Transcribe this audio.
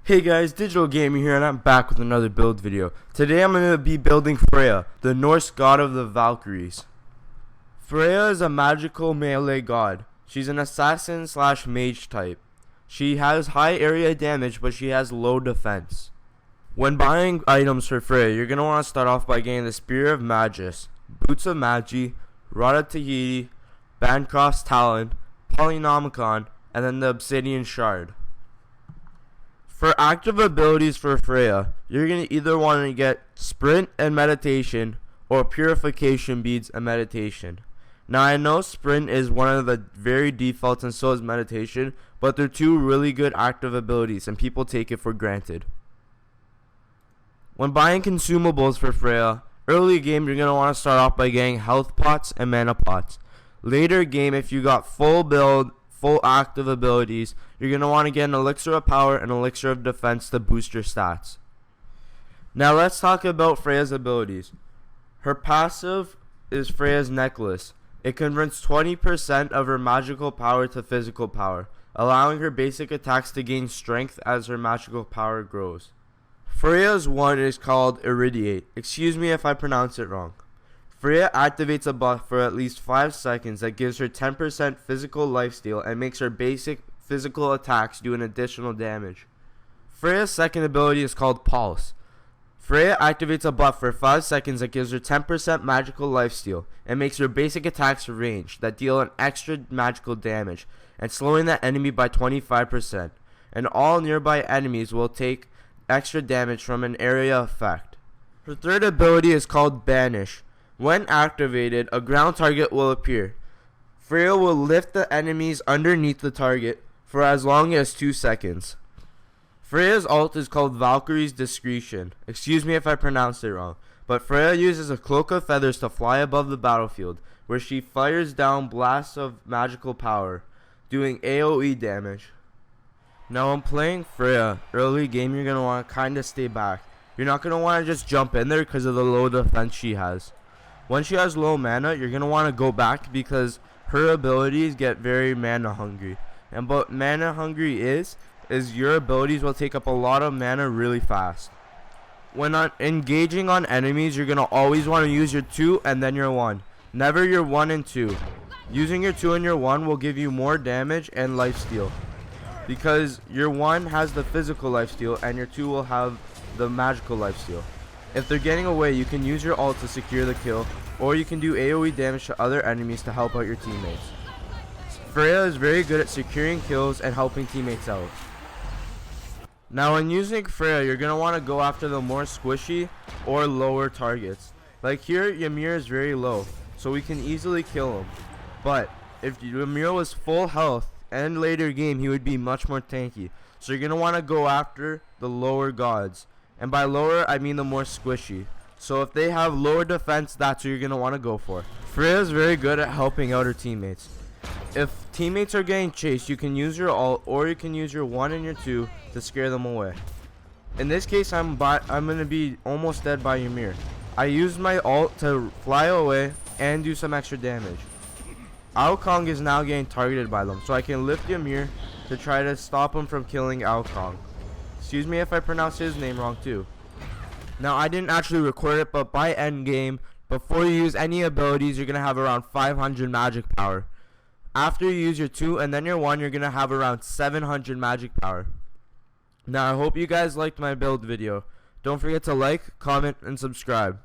Hey guys, Digital Gamer here, and I'm back with another build video. Today I'm going to be building Freya, the Norse god of the Valkyries. Freya is a magical melee god. She's an assassin slash mage type. She has high area damage, but she has low defense. When buying items for Freya, you're going to want to start off by getting the Spear of Magus, Boots of Maji, Rod of Tahuti, Bancroft's Talon, Polynomicon, and then the Obsidian Shard. For active abilities for Freya, you're going to either want to get Sprint and Meditation or Purification Beads and Meditation. Now I know Sprint is one of the very defaults and so is Meditation, but they're two really good active abilities and people take it for granted. When buying consumables for Freya, early game you're going to want to start off by getting health pots and mana pots. Later game, if you got full build, full active abilities, you're going to want to get an Elixir of Power and Elixir of Defense to boost your stats. Now let's talk about Freya's abilities. Her passive is Freya's Necklace. It converts 20% of her magical power to physical power, allowing her basic attacks to gain strength as her magical power grows. Freya's one is called Irradiate. Excuse me if I pronounce it wrong. Freya activates a buff for at least 5 seconds that gives her 10% physical lifesteal and makes her basic physical attacks do an additional damage. Freya's second ability is called Pulse. Freya activates a buff for 5 seconds that gives her 10% magical lifesteal and makes her basic attacks ranged that deal an extra magical damage and slowing that enemy by 25%, and all nearby enemies will take extra damage from an area effect. Her third ability is called Banish. When activated, a ground target will appear. Freya will lift the enemies underneath the target for as long as 2 seconds. Freya's ult is called Valkyrie's Discretion. Excuse me if I pronounced it wrong, but Freya uses a cloak of feathers to fly above the battlefield, where she fires down blasts of magical power, doing AoE damage. Now when playing Freya, early game you're going to want to kind of stay back. You're not going to want to just jump in there because of the low defense she has. When she has low mana, you're going to want to go back because her abilities get very mana hungry. And what mana hungry is your abilities will take up a lot of mana really fast. When engaging on enemies, you're going to always want to use your 2 and then your 1. Never your 1 and 2. Using your 2 and your 1 will give you more damage and lifesteal, because your 1 has the physical lifesteal and your 2 will have the magical lifesteal. If they're getting away, you can use your ult to secure the kill, or you can do AoE damage to other enemies to help out your teammates. Freya is very good at securing kills and helping teammates out. Now when using Freya, you're going to want to go after the more squishy or lower targets. Like here, Ymir is very low, so we can easily kill him. But if Ymir was full health and later game, he would be much more tanky. So you're going to want to go after the lower gods. And by lower, I mean the more squishy. So if they have lower defense, that's what you're going to want to go for. Freya is very good at helping out her teammates. If teammates are getting chased, you can use your ult or you can use your 1 and your 2 to scare them away. In this case, I'm going to be almost dead by Ymir. I used my ult to fly away and do some extra damage. Aokong is now getting targeted by them, so I can lift Ymir to try to stop him from killing Aokong. Excuse me if I pronounced his name wrong too. Now I didn't actually record it, but by end game, before you use any abilities, you're going to have around 500 magic power. After you use your 2 and then your 1, you're going to have around 700 magic power. Now I hope you guys liked my build video. Don't forget to like, comment, and subscribe.